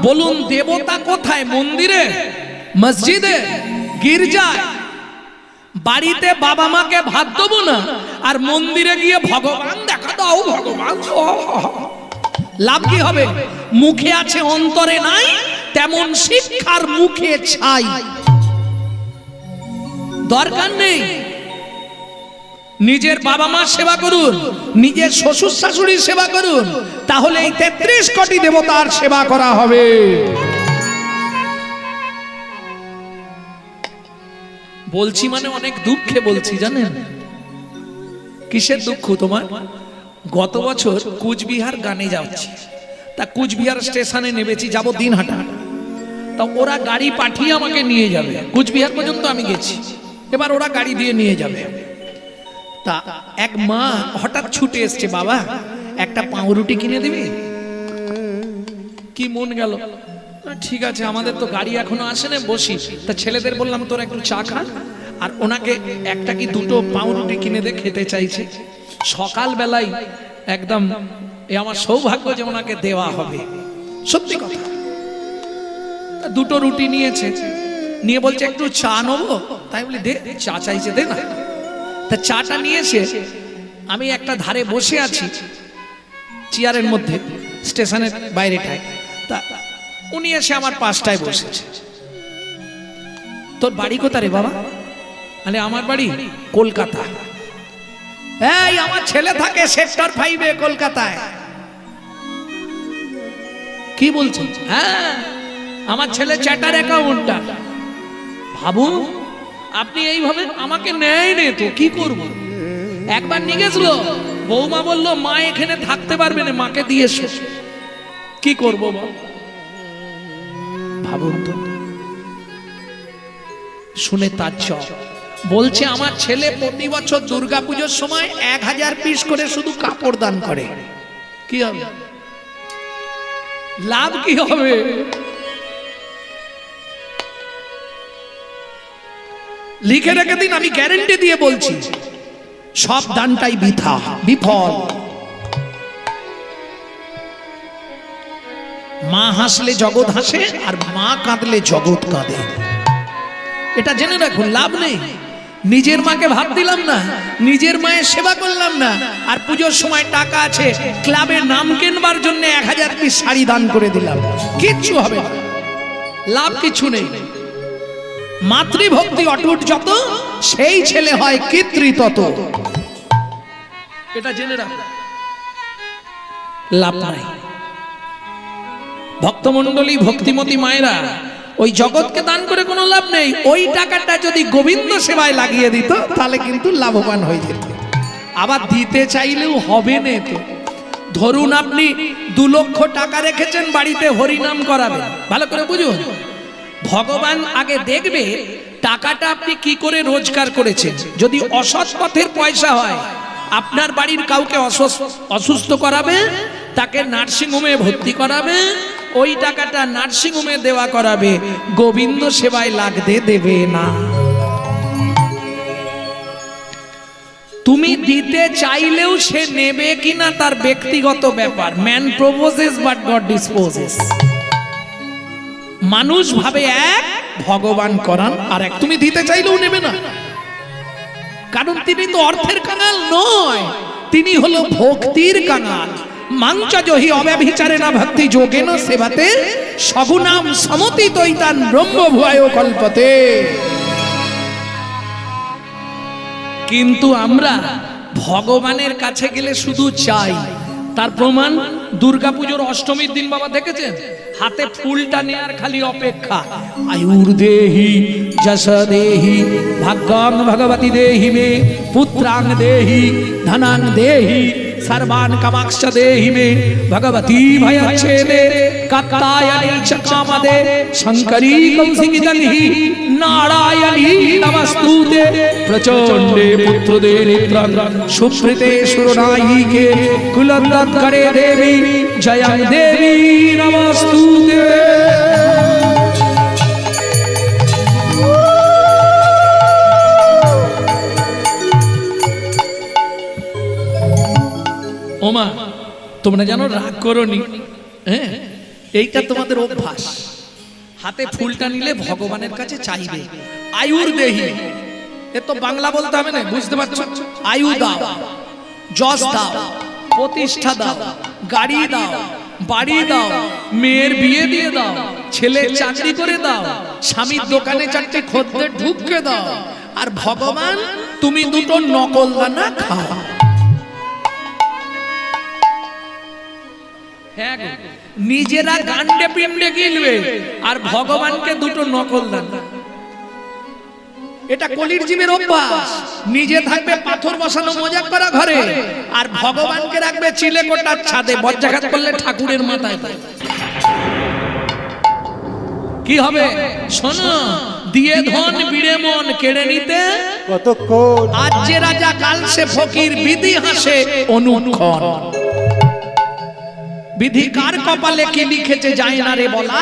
বলুন দেবতা কোথায়? মন্দিরে, মসজিদে, গির্জায়? বাড়িতে বাবা মাকে ভাত দেবো না আর মন্দিরে গিয়ে ভগবান দেখা দাও, ভগবান। লাভ কি হবে? মুখে আছে অন্তরে নাই, তেমন শিক্ষার মুখে ছাই। দরকার নেই। নিজের বাবা মার সেবা করুন, নিজের শ্বশুর শাশুড়ির সেবা করুন, তাহলে এই 33 কোটি দেবতার সেবা করা হবে। বলছি মানে অনেক দুঃখে বলছি, জানেন? কিসের দুঃখ তোমার? গত বছর কুচবিহার গানে যাচ্ছি, তা কুচবিহার স্টেশনে নেমেছি, যাব দিনহাটা। তা ওরা গাড়ি পাঠিয়ে আমাকে নিয়ে যাবে, কুচবিহার পর্যন্ত আমি গেছি, এবার ওরা গাড়ি দিয়ে নিয়ে যাবে। তা এক মা হঠাৎ ছুটে এসছে, বাবা একটা পাউরুটি কিনে দিবি? কি মন গেল, ঠিক আছে, আমাদের তো গাড়ি এখনো আসে না, বসি। তা ছেলেদের বললাম তোরা একটু চা খা, আর ওনাকে একটা কি দুটো পাউরুটি কিনে দে, খেতে চাইছে। সকাল বেলায় একদম আমার সৌভাগ্য যে ওনাকে দেওয়া হবে, সত্যি কথা। দুটো রুটি নিয়েছে, নিয়ে বলছে একটু চা নেবো, তাই বলি দে, চা চাইছে দে না। তা চাটা নিয়েছে, আমি একটা ধারে বসে আছি চেয়ারের মধ্যে, স্টেশনের বাইরেটায়। তা উনি এসে আমার পাশটায় বসেছে। তোর বাড়ি কোথা রে বাবা? আরে আমার বাড়ি কলকাতা। এই আমার ছেলে থাকে সেক্টর 5-এ কলকাতায়। কি বলছো? হ্যাঁ, আমার ছেলে চার্টার অ্যাকাউন্টার। ভাবু আপনি এইভাবে আমাকে নেয় নে তো কি করব? একবার নিয়ে গেছিল, বৌমা বলল মা এখানে থাকতে পারবে না, মাকে দিয়ে এসো। কি করব ভাবুন তো, শুনে তাজ্জব। বলছে আমার ছেলে প্রতি বছর দুর্গাপুজোর সময় 1000 পিস করে শুধু কাপড় দান করে। কি হবে? লাভ কি হবে? লিখে রেখে দিন, আমি গ্যারেন্টি দিয়ে বলছি, সব দানটাই বৃথা, বিফল। মা হাসলে জগৎ হাসে, আর মা কাঁদলে জগৎ কাঁদে। এটা জেনে রাখুন, লাভ নেই। নিজের মাকে ভাত দিলাম না, নিজের মায়ের সেবা করলাম না, আর পুজোর সময় টাকা আছে ক্লাবে নাম কেনবার জন্য 1000 পিস শাড়ি দান করে দিলাম, কিচ্ছু হবে না, লাভ কিছু নেই। মাতৃভক্তি অটুট যত, সেই ছেলে হয় কৃত্রি তত। এটা জেনে রাখ, লাভ নাই। ভক্তমণ্ডলী, ভক্তিমতী মায়েরা, ওই জগৎকে দান করে কোনো লাভ নেই। ওই টাকাটা যদি গোবিন্দ সেবায় লাগিয়ে দিত তাহলে কিন্তু লাভবান হয়ে যেত। আবার দিতে চাইলেও হবে না তো। ধরুন আপনি 2 লক্ষ টাকা রেখেছেন, বাড়িতে হরিনাম করাবেন, ভালো করে বুঝুন। ভগবান আগে দেখবে টাকাটা আপনি কি করে রোজগার করেছেন। যদি অসৎ পথের পয়সা হয়, আপনার বাড়ির কাউকে অসুস্থ করাবে, তাকে নার্সিং হোমে ভর্তি করাবে, ওই টাকাটা নার্সিং হোমে দেওয়া করাবে, গোবিন্দ সেবায় লাগতে দেবে না। তুমি দিতে চাইলেও সে নেবে কিনা তার ব্যক্তিগত ব্যাপার। Man proposes but god disposes. মানুষ ভাবে এক, ভগবান করান আর এক। তুমি দিতে চাইলেও নেবে না, কারণ তিনি তো অর্থের কাঙাল নয়, তিনি হলো ভক্তির কাঙাল। মাঞ্চজহি অব্যভিচারে না ভক্তি যোগেন সেবাতে সগুণাম সমতি তৈতান ব্রহ্মভূয় কল্পতে। কিন্তু আমরা ভগবানের কাছে গেলে শুধু চাই। তার প্রমাণ দুর্গাপুজোর অষ্টমীর দিন বাবা দেখেছেন, হাতে ফুলটা নেয়ার খালি অপেক্ষা। আয়ুর দেহি যশ দেহি ভাগ্যাং ভগবতী দেহি মে পুত্রাং দেহি ধনাং দেহি सर्वान कामाक्ष देहि मे भगवती भयच्छेदे कात्यायनी च कामदे शंकरी कौशिकी जन्हि नारायणी नमस्तुते प्रचंडे पुत्रदे नेत्रं सुप्रीते सुरनायिके कुलत्रत्करे देवी जयं देवी नमस्तुते। ওমা তোমরা জানো রাগ করোনি, হ্যাঁ এইটা তোমাদের অভ্যাস। হাতে ফুলটা নিলে ভগবানের কাছে চাইবে। আয়ুর দেহি, এ তো বাংলা বলতে হবে না, বুঝতে পারছো? আয়ু দাও, যশ দাও, প্রতিষ্ঠা দাও, গাড়ি দাও, বাড়ি দাও, মেয়ের বিয়ে দিয়ে দাও, ছেলের চাকরি করে দাও, স্বামীর দোকানে চারটে খদ্দের ঢুককে দাও, আর ভগবান তুমি দুটো নকল দানা খাও। নিজেরা গান্ডে পিন্ডে গিলবে আর ভগবানকে দুটো নকল দানা। এটা কলির জীবের অভ্যাস। নিজে থাকবে পাথর বসানো মজা করা ঘরে, আর ভগবানকে রাখবে চিলে কোটার ছাদে, বজ্রাঘাত করলে ঠাকুরের মাথায়। কি হবে শোনো, দিয়ে ধন বিড়ে মন কেড়ে নিতে কতক্ষণ, আজ যে রাজা কাল সে ফকির, বিধি হাসে অনুক্ষণ। বিধি কার কপালে কি লিখেছে যায় না রে বলা,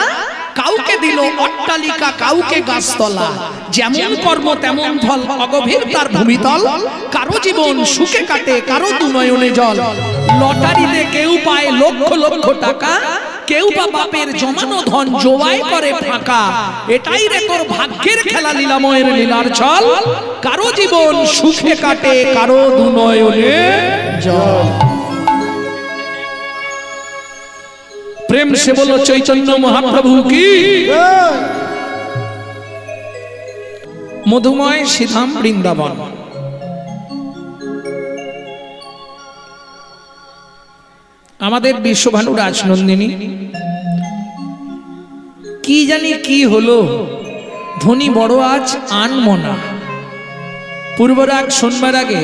কাউকে দিল অট্টালিকা, কাউকে গাছতলা, যেমন কর্ম তেমন ফল, অগভীর তার ভূমিতল। কারো জীবন সুখে কাটে, কারো দু নয়নে জল। লটারিতে কেউ পায় লক্ষ লক্ষ টাকা, কেউ বা বাপের জমানো ধন জোয়াই করে ফাঁকা। এটাই রে তোর ভাগ্যের খেলা, লীলাময়ের লীলার ছল। কারো জীবন সুখে কাটে, কারো দু নয়নে জল। প্রেম সে বলো চৈতন্য মহাপ্রভু কি। মধুময় শ্রীধাম বৃন্দাবন। আমাদের বিশ্বভানু রাজনন্দিনী কি জানি কি হলো, ধনী বড় আজ আনমনা। পূর্বরাগ শোনবার আগে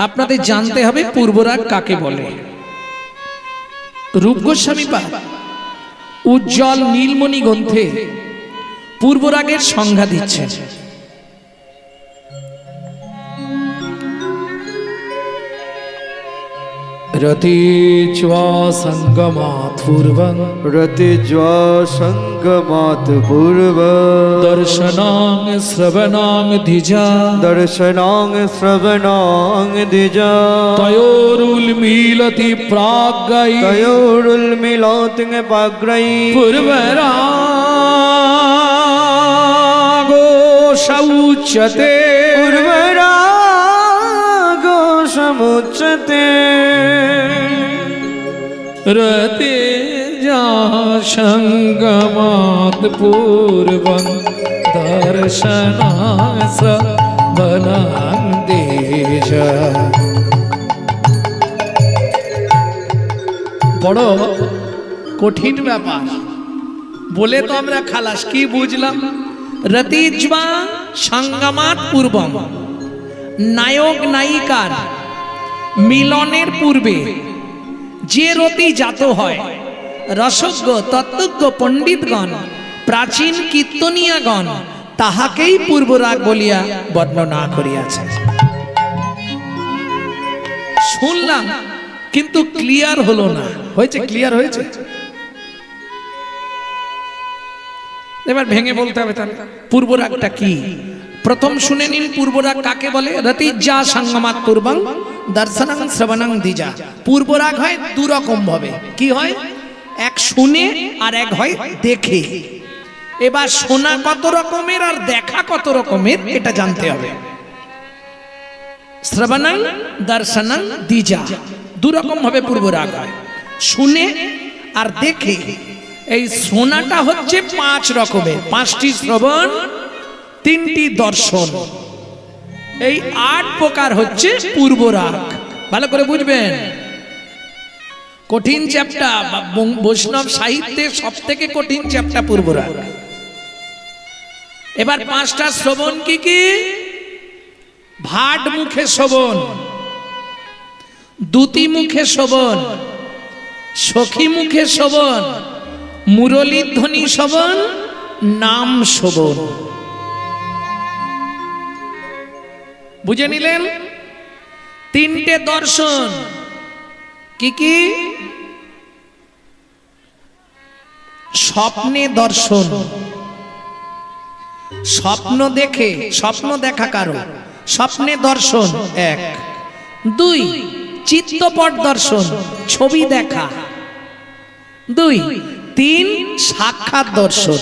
আপনাদের জানতে হবে পূর্বরাগ কাকে বলে। রূপ গোস্বামী পাদ উজ্জ্বল নীলমণি গ্রন্থে পূর্বরাগের সংজ্ঞা দিচ্ছেন। রতিজ্বা সঙ্গমাৎ পূর্বং, রতিজ্বা সঙ্গমাৎ পূর্বং, দর্শনাং শ্রবণাং দ্বিজা, দর্শনাং শ্রবণাং দ্বিজা, তয়োরুলমিলতি প্রাজ্ঞৈ, তয়োরুলমিলতি প্রাজ্ঞৈ, পূর্বরাগো সৌচ্যতে, পূর্বরাগো সমুচ্যতে, রতিজ্বা সঙ্গমাৎ পূর্বং, দর্শনাং শ্রবণাং দ্বিজা। বড় কঠিন ব্যাপার বলে তো আমরা খালাস। কি বুঝলাম? রতিজ্বা সঙ্গমাৎ পূর্বং, নায়ক নায়িকার মিলনের পূর্বে যে রতি জাত হয়, রসজ্ঞ তত্ত্বজ্ঞ পণ্ডিতগণ, প্রাচীন কীর্তনিয়াগণ তাহাকেই পূর্বরাগ বলিয়া বর্ণনা করিয়াছে। শুনলাম কিন্তু ক্লিয়ার হলো না। হয়েছে? ক্লিয়ার হয়েছে? এবার ভেঙে বলতে হবে তাহলে পূর্বরাগটা কি। প্রথম শুনে নিন পূর্বরাগ কাকে বলে। রতিজ্বা সঙ্গমাৎ পূর্বং, দর্শনাং শ্রবণাং দ্বিজা। পূর্বরাগ হয় দু রকম ভাবে। কি হয়? এক শুনে আর এক হয় দেখে। এবার শোনা কত রকমের আর দেখা কত রকমের এটা জানতে হবে। শ্রবণাং দর্শনাং দ্বিজা, দু রকম ভাবে পূর্বরাগ হয়, শুনে আর দেখে। এই শোনাটা হচ্ছে পাঁচ রকমের, পাঁচটি শ্রবণ, তিনটি দর্শন, এই 8 প্রকার হচ্ছে পূর্বরাগ। ভালো করে বুঝবেন, কঠিন চ্যাপ্টার, বৈষ্ণব সাহিত্যে সব থেকে কঠিন চ্যাপ্টার পূর্বরাগ। এবার পাঁচটা শ্রবণ কি কি? ভাট মুখে শ্রবণ, দুতি মুখে শ্রবণ, সখী মুখে শ্রবণ, মুরলীর ধ্বনি শ্রবণ, নাম শ্রবণ। বুঝে নিলেন? তিনটে দর্শন কি কি? স্বপ্নে দর্শন, স্বপ্ন দেখে, স্বপ্ন দেখা কারো, স্বপ্নে দর্শন এক। 2 চিত্তপট দর্শন, ছবি দেখা। 2 তিন সাক্ষাৎ দর্শন,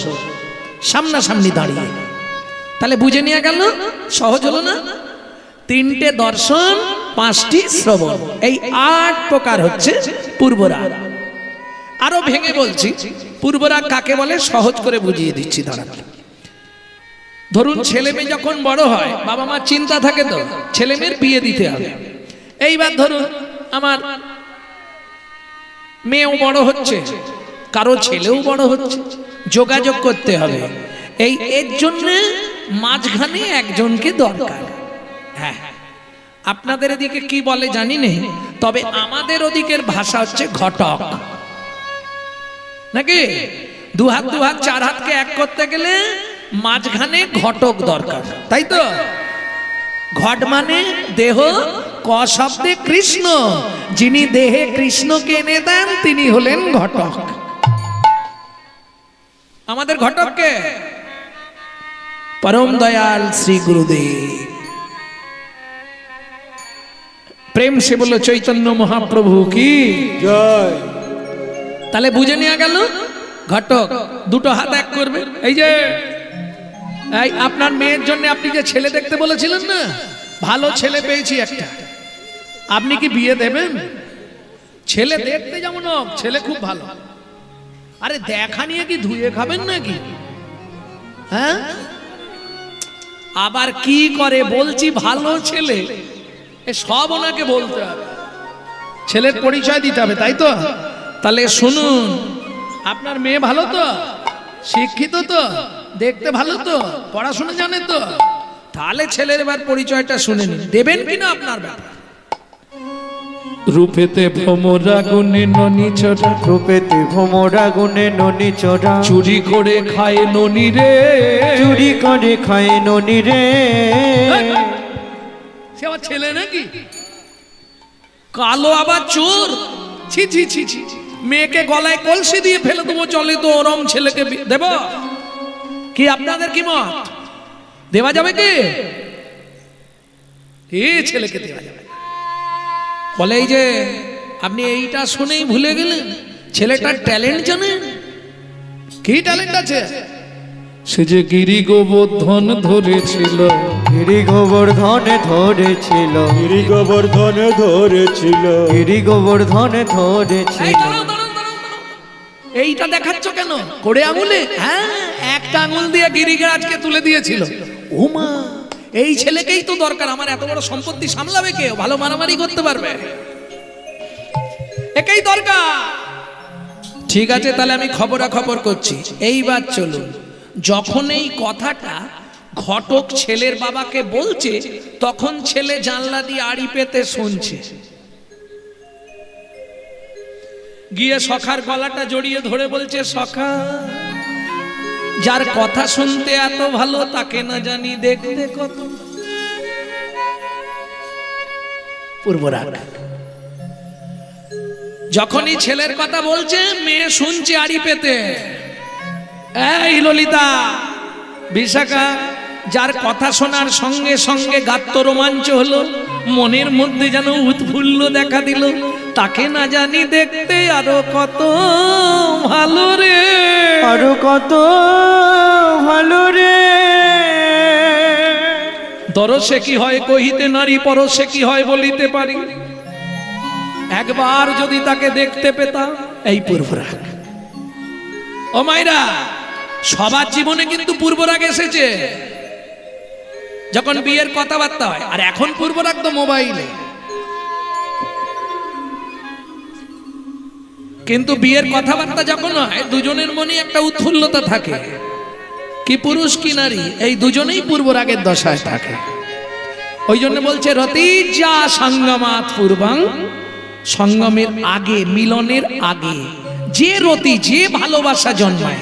সামনাসামনি দাঁড়িয়ে। তাহলে বুঝে নিয়ে গেল, সহজ হলো না? তিনটে দর্শন, পাঁচটি শ্রবণ, এই 8 প্রকার হচ্ছে পূর্বরাগ। আরো ভেঙে বলছি, পূর্বরাগ কাকে বলে সহজ করে বুঝিয়ে দিচ্ছি। ধরুন ছেলে মেয়ে যখন বড় হয়, বাবা মার চিন্তা থাকে তো ছেলে মেয়ের বিয়ে দিতে হবে। এইবার ধরুন আমার মেয়েও বড় হচ্ছে, কারো ছেলেও বড় হচ্ছে, যোগাযোগ করতে হবে। এর জন্য মাঝখানে একজনকে দরকার। হ্যাঁ, আপনাদের এদিকে কি বলে জানি নেই, তবে আমাদের ওদিকের ভাষা হচ্ছে ঘটক, নাকি? 2 হাত 2 হাত 4 হাতকে এক করতে গেলে মাঝখানে ঘটক দরকার, তাই তো? ঘট মানে দেহ, ক শব্দে কৃষ্ণ, যিনি দেহে কৃষ্ণকে এনে দেন তিনি হলেন ঘটক। আমাদের ঘটককে পরম দয়াল শ্রী গুরুদেব। প্রেম সে বলো চৈতন্য মহাপ্রভু কি জয়। তাহলে বুঝে নেওয়া গেল, ঘটক 2টো হাত এক করবে। এই যে এই আপনার মেয়ের জন্য আপনি যে ছেলে দেখতে বলেছিলেন না, ভালো ছেলে পেয়েছি একটা, আপনি কি বিয়ে দেবেন? ছেলে দেখতে যেমন ছেলে খুব ভালো, আরে দেখা নিয়ে কি ধুয়ে খাবেন নাকি? হ্যাঁ, আবার কি করে বলছি ভালো ছেলে, এ সব ওনাকে বলতে হবে, ছেলের পরিচয় দিতে হবে, তাই তো? তাহলে শুনুন, আপনার মেয়ে ভালো তো, শিক্ষিত তো, দেখতে ভালো তো, পড়াশোনা জানে তো, তাহলে ছেলের এবার পরিচয়টা শুনে নিন, দেবেন কিনা আপনার ব্যাপার। রূপেতে ভ্রমরা গুণে ননি চড়া, রূপেতে ভ্রমরা গুণে ননি চড়া, চুরি করে খায় ননি রে, চুরি করে খায় ননি রে। সে আমার ছেলে নাকি? কালো আবার চোর, ছি ছি ছি ছি। মেয়েকে গলায় কলসি দিয়ে ফেলে দেবো, চলে তো ওরম ছেলেকে দেব? কি আপনাদের কি মত? দেওয়া যাবে কি? এই ছেলেকে দেওয়া যাবে? বলে এই যে আপনি এইটা শুনেই ভুলে গেলেন, ছেলেটার ট্যালেন্ট জানেন? কি ট্যালেন্ট আছে? সে যে গিরি গোবর্ধন ধরেছিল, গিরি গোবর্ধনে ধরেছিল, গিরি গোবর্ধনে ধরেছিল, গিরি গোবর্ধনে ধরেছিল। এই দাঁড়াও, দাঁড়াও, দাঁড়াও, দাঁড়াও। এইটা দেখাচ্ছ কেন? করে আঙুলে? হ্যাঁ, একটা আঙুল দিয়ে গিরিরাজকে তুলে দিয়েছিল। ও মা, এই ছেলেকেই তো দরকার, আমার এত বড় সম্পত্তি সামলাবে কে? ভালো মারামারি করতে পারবে, একেই দরকার। ঠিক আছে, তাহলে আমি খবরাখবর করছি। এইবার চলুন, যখন এই কথাটা ঘটক ছেলের বাবাকে বলছে, তখন ছেলে জানলা দিয়ে আড়ি পেতে শুনছে। গিয়ে সখার গলাটা জড়িয়ে ধরে বলছে, সখা, যার কথা শুনতে এত ভালো তাকে না জানি দেখতে কত। পূর্বরাগ। যখনই ছেলের কথা বলছে, মেয়ে শুনছে আড়ি পেতে। এই ললিতা, বিশাখা, যার কথা শোনার সঙ্গে সঙ্গে গাত্র রোমাঞ্চ হলো, মনের মধ্যে যেন উৎফুল্ল দেখা দিল, তাকে না জানি দেখতে আরো কত ভালো রে, আরো কত ভালো রে। দরসে কি হয় কহিতে নারী, পরশে কি হয় বলিতে পারি, একবার যদি তাকে দেখতে পেতাম। এই পূর্বরাগ। ও মাইরা, সবার জীবনে কিন্তু পূর্বরাগ এসেছে যখন বিয়ের কথাবার্তা হয়, আর এখন পূর্বরাগ তো মোবাইলে। কিন্তু বিয়ের কথাবার্তা যখন হয়, দুজনের মনে একটা উৎফুল্লতা থাকে, কি পুরুষ কি নারী, এই দুজনেই পূর্বরাগের দশায় থাকে। ওই জন্য বলছে রতি যা সঙ্গমাত পূর্বাং, সঙ্গমের আগে, মিলনের আগে যে রতি, যে ভালোবাসা জন্মায়,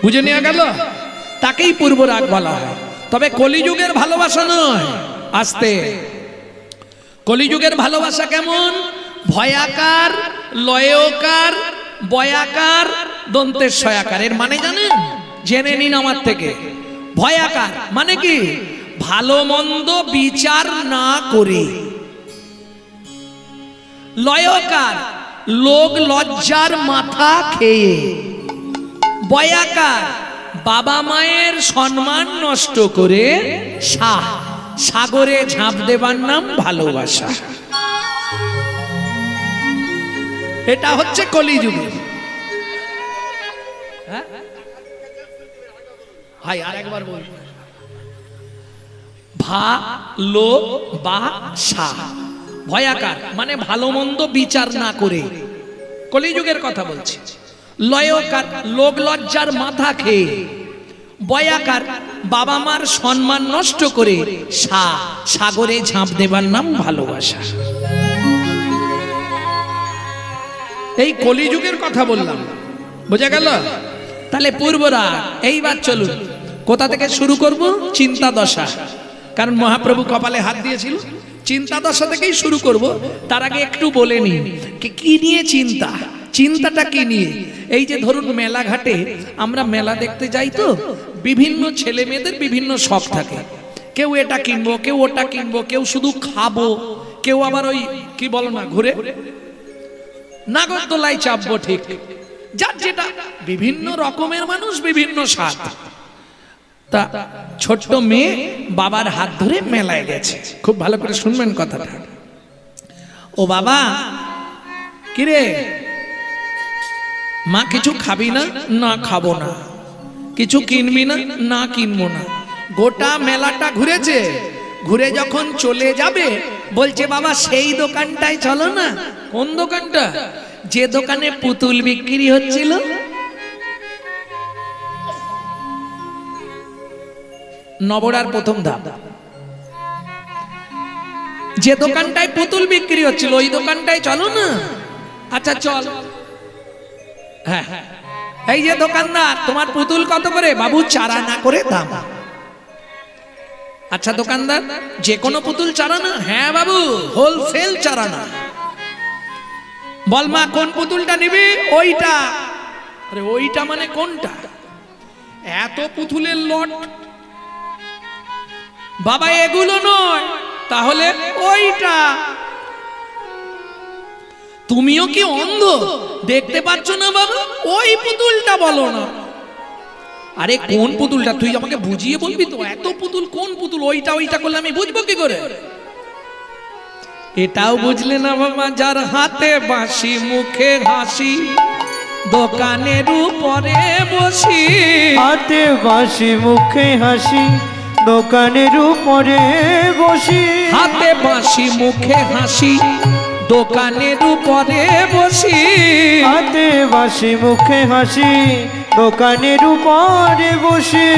বুঝে নেওয়া গেল, তাকেই পূর্বরাগ বলা হয়। তবে কলিযুগের ভালোবাসা নয়, আস্তে। কলিযুগের ভালোবাসা কেমন? ভয়াকার, লয়কার, বয়াকার, দন্তের শয়াকার। এর মানে জানেন? জেনে নিন আমার থেকে। ভয়াকার মানে কি? ভালো মন্দ বিচার না করে। লয়কার, লোক লজ্জার মাথা খেয়ে। বয়াকার বাবা মায়ের সম্মান নষ্ট করে সাগরে ঝাঁপ দেবার নাম ভালোবাসা। এটা হচ্ছে কলিযুগের। হাই আরেকবার বল, ভালোবাসা। ভয়াকার মানে ভালো মন্দ বিচার না করে, কলিযুগের কথা বলছি। লয়কার লোক লজ্জার মাথা খেয়ে, বয়াকার বাবা মার সম্মান নষ্ট করে সাগরে ঝাঁপ দেবার নাম ভালোবাসা। এই কলিযুগের কথা বললাম, বোঝা গেল? তাহলে পূর্বরা এইবার চলুন কোথা থেকে শুরু করব? চিন্তা দশা। কারণ মহাপ্রভু কপালে হাত দিয়েছিল, চিন্তা দশা থেকেই শুরু করব। তার আগে একটু বলে নি কি নিয়ে চিন্তা, চিন্তাটা কি নিয়ে? এই যে ধরুন মেলাঘাটে আমরা মেলা দেখতে যাই, তো বিভিন্ন ছেলে মেয়েদের বিভিন্ন শখ থাকে। কেউ এটা কিনবো, কেউ ওটা কিনবো, কেউ শুধু খাবো, কেউ আবার ওই কি বলো না ঘুরে নাগরদোলায় চাপবো, ঠিক যার যেটা, বিভিন্ন রকমের মানুষ, বিভিন্ন স্বাদ। তা ছোট্ট মেয়ে বাবার হাত ধরে মেলায় গেছে। খুব ভালো করে শুনবেন কথাটা। ও বাবা, কিরে মা কিছু খাবি না? না খাবো না। কিছু কিনবি না? না কিনবো না। গোটা মেলাটা ঘুরেছে, ঘুরে যখন চলে যাবে বলছে বাবা সেই দোকানটায় চলো না। কোন দোকানটা? যে দোকানে পুতুল বিক্রি হচ্ছিল। নবরার প্রথম ধাপ, যে দোকানটায় পুতুল বিক্রি হচ্ছিল ওই দোকানটায় চলো না। আচ্ছা চল। হ্যাঁ, এই যে দোকানদার, তোমার পুতুল কত করে? বাবু 4 আনা করে দাম। আচ্ছা দোকানদার, যে কোনো পুতুল 4 আনা? হ্যাঁ বাবু, হোলসেল 4 আনা। বল মা কোন পুতুলটা নিবি? ওইটা। আরে ওইটা মানে কোনটা? এত পুতুলের লট। বাবা এগুলো নয়, তাহলে ওইটা। তুমিও কি অন্ধ? দেখতে পাচ্ছ না বাবা? ওই পুতুলটা বলো না। আরে কোন পুতুলটা তুই আমাকে বুঝিয়ে বলবি তো? এত পুতুল কোন পুতুল? ওইটা ওইটা করলে আমি বুঝবো কি করে? এটাও বুঝলে না বাবা? যার হাতে বাঁশি মুখে হাসি, দোকানের উপরে বসি। হাতে বাঁশি মুখে হাসি, দোকানের উপরে বসি। হাতে বাঁশি মুখে হাসি, দোকানের উপরে বসি। হাতে বাঁশি মুখে হাসি, দোকানের উপরে বসি।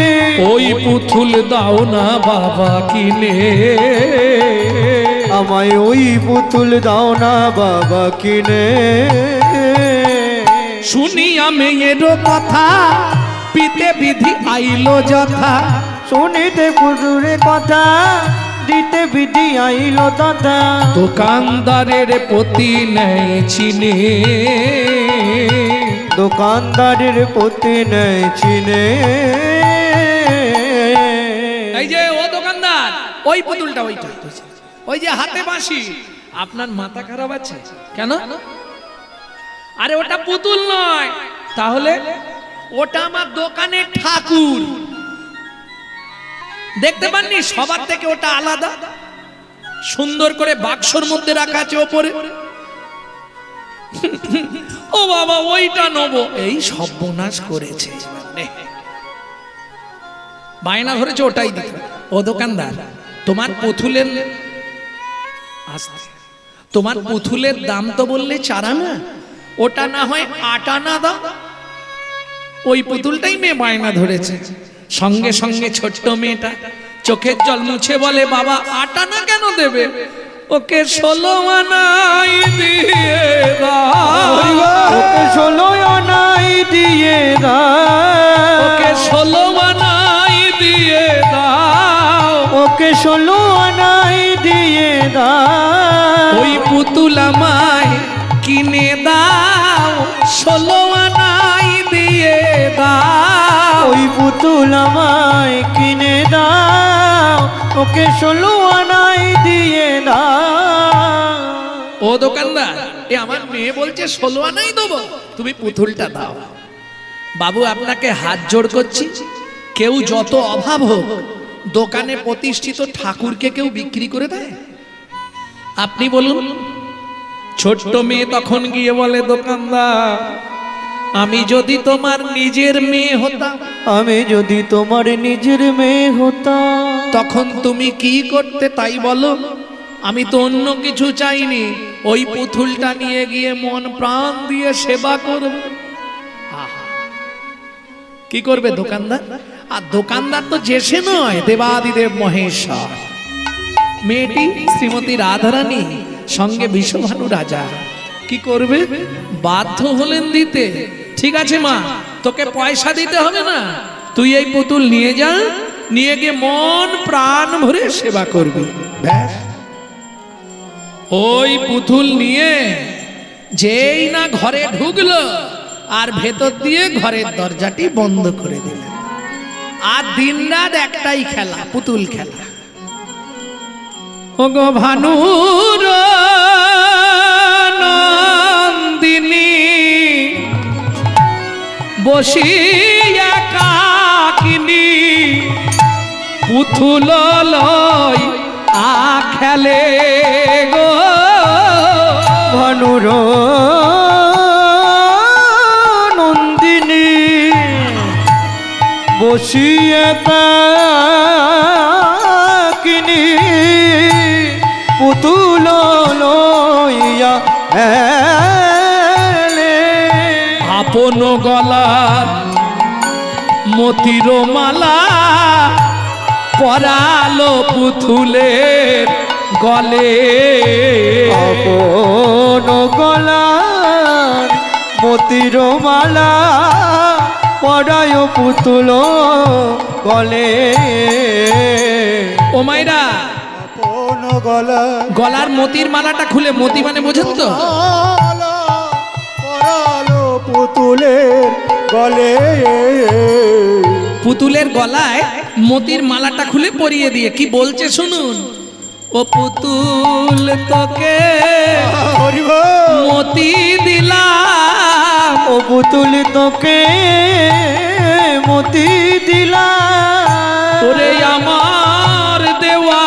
ওই পুতুল দাও না বাবা কিনে, আমায় ওই পুতুল দাও না বাবা কিনে। শুনিয়া মেয়ের কথা, পিতে বিধি আইলো যথা। শুনিতে পুতুলের কথা, দিতে বিধি আইলো তথা। দোকানদারের প্রতি নেই চিনে, দোকানদারের প্রতি নেই চিনে। এই যে ও দোকানদার, ওই পুতুলটা ওইটা, ওই যে হাতে বাঁশি। আপনার মাথা খারাপ আছে কেন? আরে ওটা পুতুল নয়, তাহলে ওটা আমার দোকানের ঠাকুর। দেখতে পাননি? সবার থেকে ওটা আলাদা, সুন্দর করে বাক্সর মধ্যে রাখা আছে ওপরে। ও বাবা ওইটা নেবো, এই সর্বনাশ করেছে। বায়না ধরেছে ওটাই দিতে। ও দোকানদার, তোমার পুতুলের তোমার পুতুলের দাম তো বললে 4 আনা, ওটা না হয় 8 আনা দাও। ওই পুতুলটাই মেয়ে বায়না ধরেছে। সঙ্গে সঙ্গে ছোট্ট মেয়েটা চোখের জল মুছে বলে বাবা 8 আনা কেন দেবে? ওকে 16 আনাই দিয়ে দাও। ওকে 16 আনাই দিয়ে দাও। ওকে 16 আনাই দিয়ে দাও। ওকে 16 আনাই দিয়ে দাও। ওই পুতুল আমায় কিনে দাও, 16 আনাই দিয়ে দাও। ওই পুতুল আমায় কিনে দাও, ওকে 16 আনাই দিয়ে দাও। ও দোকানদার, এ আমার মেয়ে বলছে 16 আনাই দেবো, তুমি পুতুলটা দাও। বাবু আপনাকে হাত জোড় করছি, কেউ যত অভাব হোক দোকানে প্রতিষ্ঠিত ঠাকুরকে কেউ বিক্রি করে দেয়? আপনি বলুন। ছোট্ট মেয়ে তখন গিয়ে বলে, দোকানদার আমি যদি তোমার নিজের মেয়ে হতাম, আমি যদি তোমার নিজের মেয়ে হতাম, তখন তুমি কি করতে তাই বলো? আমি তো অন্য কিছু চাইনি, ওই পুতুলটা নিয়ে গিয়ে মন প্রাণ দিয়ে সেবা করব। আহা! কি করবে দোকানদার? আর দোকানদার তো যেসে নয়, দেবাদিদেব মহেশ্বর। মেয়েটি শ্রীমতী রাধারানী, সঙ্গে বিশ্বভানু রাজা। কি করবে? বাধ্য হলেন দিতে। ঠিক আছে মা, তোকে পয়সা দিতে হবে না, তুই এই পুতুল নিয়ে যা, নিয়ে গিয়ে মন প্রাণ ভরে সেবা করবি। ব্যাস। ওই পুতুল নিয়ে যেই না ঘরে ঢুকলো, আর ভেতর দিয়ে ঘরের দরজাটি বন্ধ করে দিল। আর দিনরাত একটাই খেলা, পুতুল খেলা। ওগো ভানুর নন্দিনী, বসিয়া কাকিনী, পুতুল লই আ খেলে গো। ভানুর নন্দিনী, বসিয়ে কাকিনী, পুতুল লইয়া এলে। আপন গলার মতির মালা পরালো পুতুলের গলে। আপন গলার মতির মালা পরায় পুতুল গলে। ও মাইরা, আপন গলা গলার মতির মালাটা খুলে, মতি মানে বোঝেন তো? মালা পরালো পুতুলের গলে। পুতুলের গলায় মতির মালাটা খুলে পরিয়ে দিয়ে কি বলছে শুনুন। ও পুতুল তোকে হরি বল। মতি দিলাম, ও পুতুল তোকে মতি দিলাম। ওরে আমার দেওয়া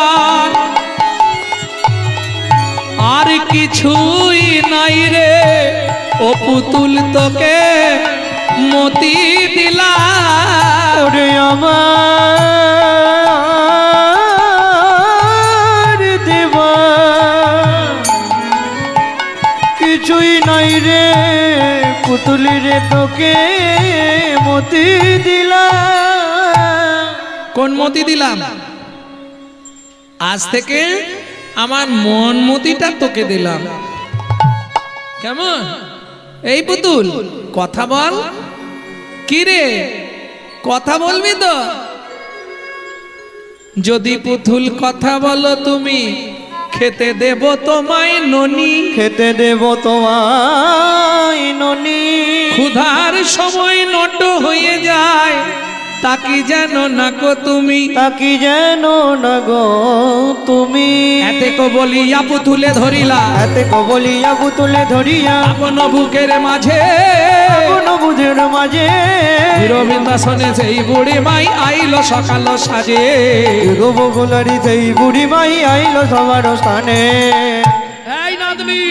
আর কিছুই নাই রে, ও পুতুল তোকে মতি দিলাম। ওরে আমার দেবা কিছুই নাই রে, পুতুলি রে তোকে মতি দিলাম। কোন মতি দিলাম? আজ থেকে আমার মন মতিটা তোকে দিলাম। কেমন? এই পুতুল কথা বল। কি রে, কথা বলবি তো? যদি পুতুল কথা বলো তুমি, খেতে দেব তোমায় ননি। খেতে দেব তোমায় ননি। ক্ষুধার সময় নট হয়ে যায়, তাকি যেন না গো তুমি। তাকি যেন না গো তুমি। এতে কো বলিয়া পুতুলে ধরিলা, এতে কবলিয়া পুতুলে ধরিয়া আপন বুকের মাঝে, কোন বুঝের মাঝে। বৃন্দাসনে সেই বুড়ি মাই আইলো সকাল সাজে। গোবগুলারি সেই বুড়ি মাই আইলো সবার স্থানে। এই নাতনি,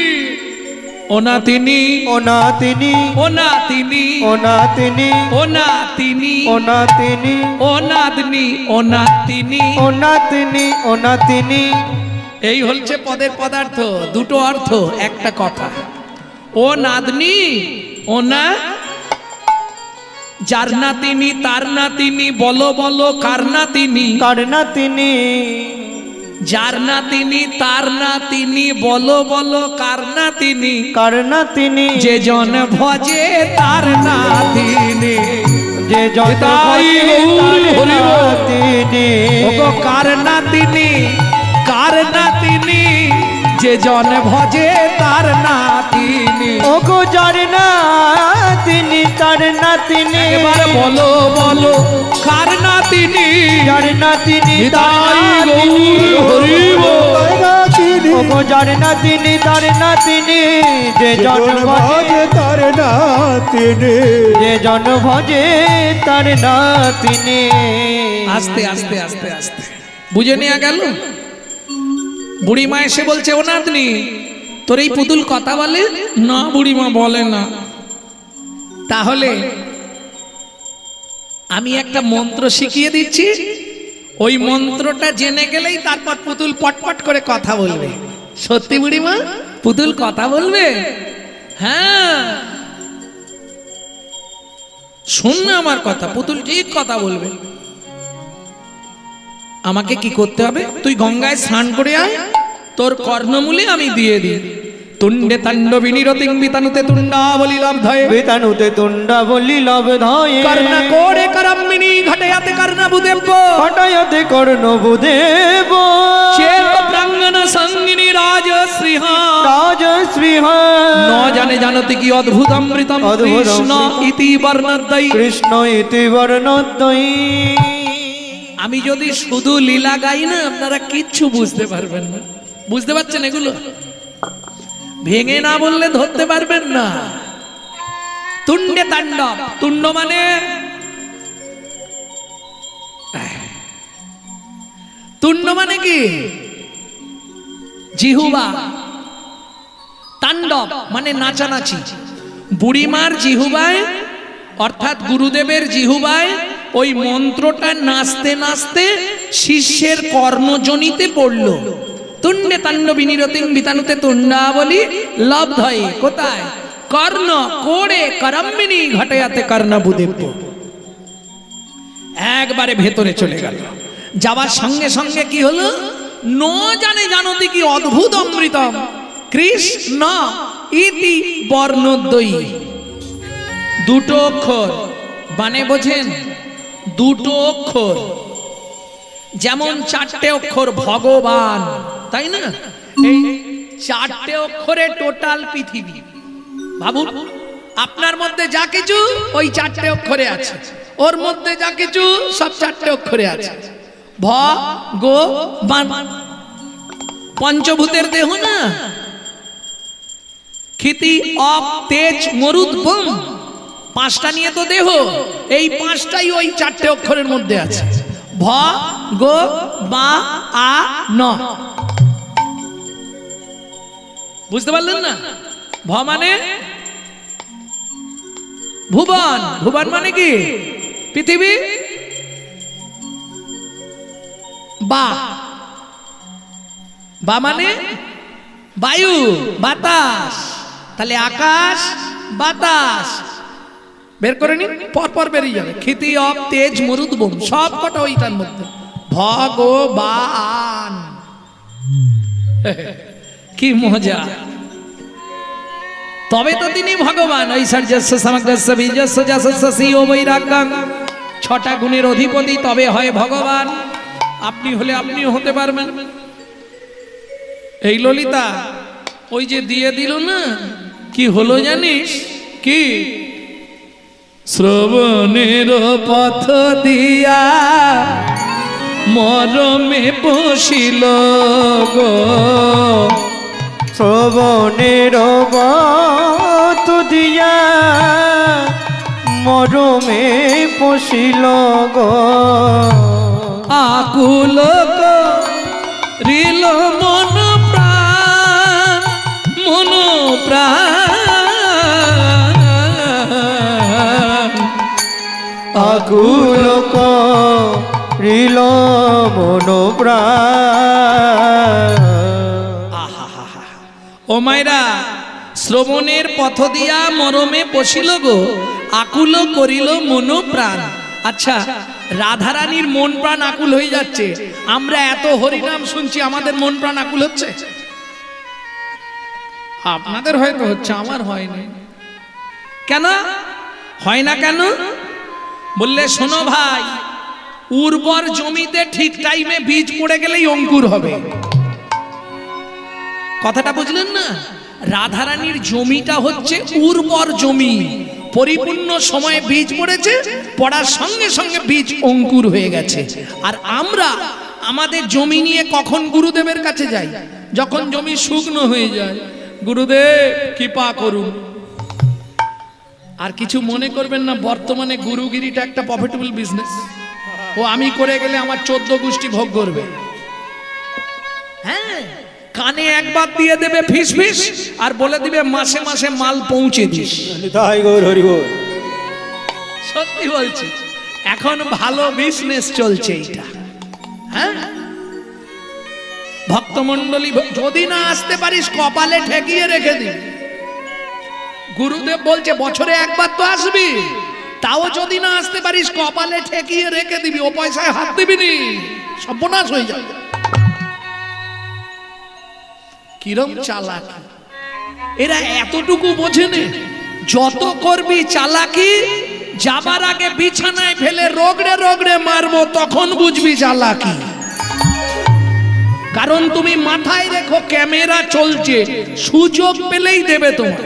ও নাতিনি, ও না তিনি, ও নাতিনি, ও না তিনি, ও নাতিনি, ও না তিনি, ও নাতনি, ও নাতিনি। ও না তিনি, ও না তিনি। এই হচ্ছে পদের পদার্থ, দুটো অর্থ একটা কথা। ও নাতনি, ও না, যার নাতিনি তার নাতিনি, বলো বলো কার নাতিনি। কার না তিনি, যার নাতিনি তার নাতিনি, বলো বলো কার নাতিনি। কার না তিনি, যে জন ভজে তার নাতিনি। যে যত তাই ভজে তার হরি বল। নাতিনি। ওগো কার নাতিনি, কার নাতিনি, যে জন ভজে তার নাতিনি। ও গো যার না তিনি, তার নাতিনি। এবার বলো বলো কার নাতিনি। যার নাতিনি, তার তাই নাতিনি। হরি বল। নাতিনি, ও গো যার নাতিনি তার নাতিনি যে জন ভজে তার নাতিনি যে জন ভজে তার নাতিনি। আস্তে আস্তে আস্তে আস্তে বুঝে নেওয়া গেল। বুড়িমা এসে বলছে, ও নাতনি তোর এই পুতুল কথা বলে? না বুড়িমা বলে না। তাহলে আমি একটা মন্ত্র শিখিয়ে দিচ্ছি, ওই মন্ত্রটা জেনে গেলেই তারপর পুতুল পটপট করে কথা বলবে। সত্যি বুড়িমা পুতুল কথা বলবে? হ্যাঁ শোন না আমার কথা, পুতুল ঠিক কথা বলবে। আমাকে কি করতে হবে? তুই গঙ্গায় স্নান করে আয়, তোর কর্ণমূলে আমি দিয়ে দিই। তুণ্ডে তাণ্ডবিনী রতিং বিতানুতে তুণ্ডাবলি লব্ধয়ে বিতানুতে তুণ্ডাবলি লব্ধয়ে কর্ণ কোড়ে করম্মিনী ঘটয়াতে কর্ণবুদেব্য হঠায়তে কর্ণবুদেব চেত প্রাঙ্গণ সঙ্গিনী রাজশ্রীহ রাজশ্রীহ ন জানে জানতে কি অদ্ভুত অমৃতম কৃষ্ণ ইতি বর্ণদ্বয়ী কৃষ্ণ ইতি বর্ণদ্বয়ী। আমি যদি শুধু লীলা গাই না আপনারা কিচ্ছু বুঝতে পারবেন না। বুঝতে পারছেন এগুলো? ভেঙে না বললে ধরতে পারবেন না। তুণ্ডে তাণ্ডব, তুণ্ড মানে তুণ্ড মানে কি? জিহুবা। তাণ্ডব মানে নাচানাচি। বুড়িমার জিহুবায় অর্থাৎ গুরুদেবের জিহুবায় ওই মন্ত্রটা নাচতে নাচতে শিষ্যের কর্ণজনিতে পড়ল। তুণ্ডে তাণ্ডবিনী রতিং বিতানুতে তুণ্ডাবলি লব্ধয়ে কোথায়? কর্ণ কোড়ে করম্মিনী ঘটয়াতে কর্ণবুদেব্য। একবারে ভেতরে চলে গেল। যাবার সঙ্গে সঙ্গে কি হলো? ন জানে জানতে কি অদ্ভুত অমৃতম কৃষ্ণ ইতি বর্ণদ্বয়ী। দুটো অক্ষর মানে বোঝেন? দুটো অক্ষর, যেমন চারটে অক্ষর ভগবান, তাই না? এই চারটে অক্ষরে টোটাল পৃথিবী। ভাবুন, আপনার মধ্যে যা কিছু ওই চারটে অক্ষরে আছে, ওর মধ্যে যা কিছু সব চারটে অক্ষরে আছে। ভ গো বান, পঞ্চভূতের দেহ না? ক্ষিতি অপ তেজ মরুদ বোম, পাঁচটা নিয়ে তো দেহ। এই পাঁচটাই ওই চারটে অক্ষরের মধ্যে আছে। ভ গো বা আ ন। বুঝতে পারলেন না? ভ মানে ভুবন, ভুবন মানে কি? পৃথিবী। বা, বা মানে বায়ু, বাতাস। তাহলে আকাশ বাতাস বের করে নিন, পরপর বেরিয়ে যাবে। ক্ষিতি অপ তেজ মরুদ বোম সব কটা ওইটার মধ্যে। ভগবান, কি মজা! তবে তো তিনি ভগবান। ঐশ্বর্যস্য সমগ্রস্য বীর্যস্য যশস্য শ্রীও বৈরাগ্যং, ছটা গুণের অধিপতি, তবে হয় ভগবান। আপনি হলে আপনিও হতে পারবেন। এই ললিতা ওই যে দিয়ে দিল না, কি হলো জানিস? কি? শ্রবণের পথ দিয়া মরমে বসিল গো, শ্রবণের পথ দিয়া মরমে বসিল গো, আকুল করিল মন প্রাণ, মন প্রাণ, আকুল করিল মন প্রাণ। ও মায়েরা, শ্রবণের পথ দিয়া মরমে পশিল গো, আকুল করিল মন প্রাণ। আচ্ছা, রাধারানীর মন প্রাণ আকুল হয়ে যাচ্ছে, আমরা এত হরিনাম শুনছি, আমাদের মন প্রাণ আকুল হচ্ছে? আপনাদের হয়তো হচ্ছে, আমার হয়নি। কেন হয় না? কেন বললে শোনো ভাই, উর্বর জমিতে ঠিক টাইমে বীজ পড়ে গেলেই অঙ্কুর হবে। কথাটা বুঝলেন না? রাধারানীর জমিটা হচ্ছে উর্বর জমি, পরিপূর্ণ সময়ে বীজ পড়েছে, পড়ার সঙ্গে সঙ্গে বীজ অঙ্কুর হয়ে গেছে। আর আমাদের জমি নিয়ে কখন গুরুদেবের কাছে যাই? যখন জমি শুকনো হয়ে যায়, গুরুদেব কৃপা করুন। আর কিছু মনে করবেন না, বর্তমানে গুরুগিরিটা একটা প্রফিটেবল বিজনেস। ও আমি করে গেলে আমার 14 গোষ্ঠী ভোগ করবে। হ্যাঁ, কানে একবার দিয়ে দেবে ফিস ফিস, আর বলে দিবে মাসে মাসে মাল পৌঁছে দিস। তাই গৌর হরি বল। সত্যি বলছি, এখন ভালো বিজনেস চলছে এটা। হ্যাঁ, ভক্তমন্ডলী, যদি না আসতে পারিস কপালে ঠেকিয়ে রেখে দিন। গুরুদেব বলছে বছরে একবার তো আসবি, তাও যদি না আসতে পারিস কপালে ঠেকিয়ে রেখে দিবি, ও পয়সায় হাত দিবি নি, সর্বনাশ হয়ে যাবে। কিরম চালাকি এরা, এতটুকু বোঝেনে? যত করবি চালাকি, যাবার আগে বিছানায় ফেলে রগড়ে রগড়ে মারবো, তখন বুঝবি চালাকি। কারণ তুমি মাথায় রেখো ক্যামেরা চলছে, সুযোগ পেলেই দেবে তোমার।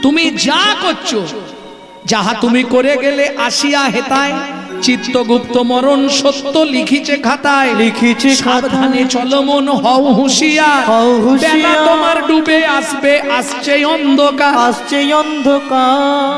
তুমি যা করছো, যাহা তুমি করে গেলে আসিয়া হেতায়, চিত্তগুপ্ত মরণ সত্য লিখিছে খাতায়। লিখিছে সাবধানে চলো মন, হও হুঁশিয়ার, হও হুঁশিয়ার। বেলা তোমার ডুবে আসবে, আসছে অন্ধকার। আসছে অন্ধকার।